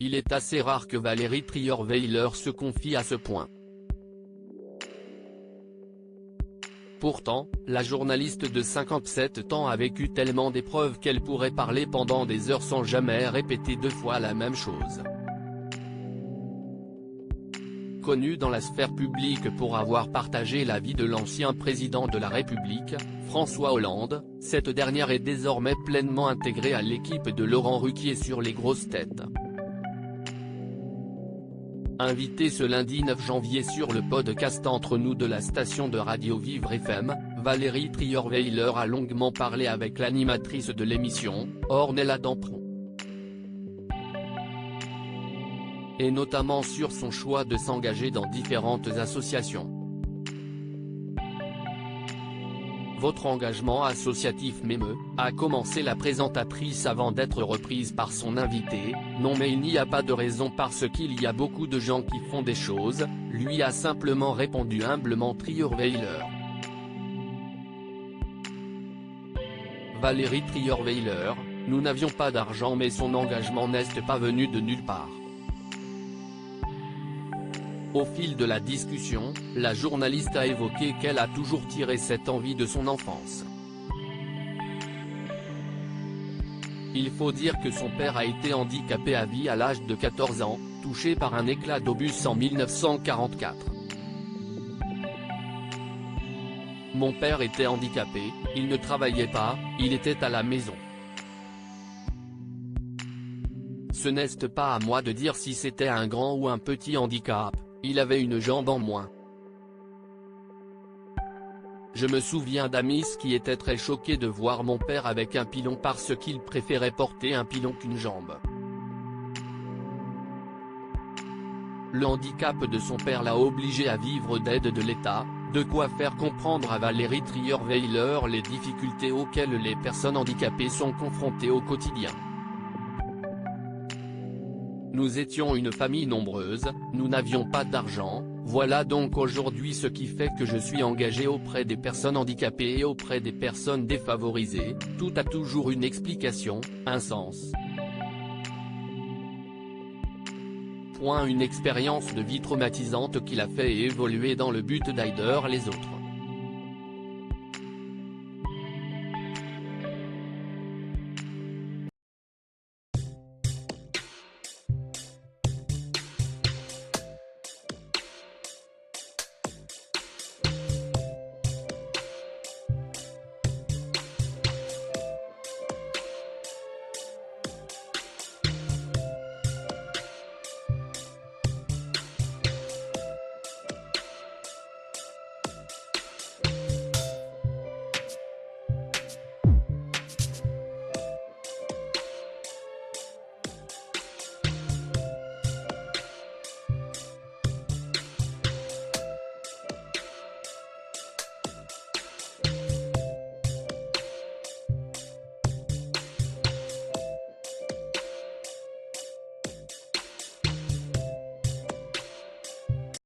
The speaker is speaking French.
Il est assez rare que Valérie Trierweiler se confie à ce point. Pourtant, la journaliste de 57 ans a vécu tellement d'épreuves qu'elle pourrait parler pendant des heures sans jamais répéter deux fois la même chose. Connue dans la sphère publique pour avoir partagé la vie de l'ancien président de la République, François Hollande, cette dernière est désormais pleinement intégrée à l'équipe de Laurent Ruquier sur Les Grosses Têtes. Invitée ce lundi 9 janvier sur le podcast Entre nous de la station de radio Vivre FM, Valérie Trierweiler a longuement parlé avec l'animatrice de l'émission, Ornella Dampron. Et notamment sur son choix de s'engager dans différentes associations. Votre engagement associatif m'émeut, a commencé la présentatrice avant d'être reprise par son invité. Non mais il n'y a pas de raison parce qu'il y a beaucoup de gens qui font des choses, lui a simplement répondu humblement Trierweiler. Valérie Trierweiler, nous n'avions pas d'argent mais son engagement n'est pas venu de nulle part. Au fil de la discussion, la journaliste a évoqué qu'elle a toujours tiré cette envie de son enfance. Il faut dire que son père a été handicapé à vie à l'âge de 14 ans, touché par un éclat d'obus en 1944. Mon père était handicapé, il ne travaillait pas, il était à la maison. Ce n'est pas à moi de dire si c'était un grand ou un petit handicap. Il avait une jambe en moins. Je me souviens d'amis qui étaient très choqués de voir mon père avec un pilon parce qu'il préférait porter un pilon qu'une jambe. Le handicap de son père l'a obligé à vivre d'aide de l'État, de quoi faire comprendre à Valérie Trierweiler les difficultés auxquelles les personnes handicapées sont confrontées au quotidien. Nous étions une famille nombreuse, nous n'avions pas d'argent, voilà donc aujourd'hui ce qui fait que je suis engagé auprès des personnes handicapées et auprès des personnes défavorisées, tout a toujours une explication, un sens. Une expérience de vie traumatisante qui l'a fait évoluer dans le but d'aider les autres.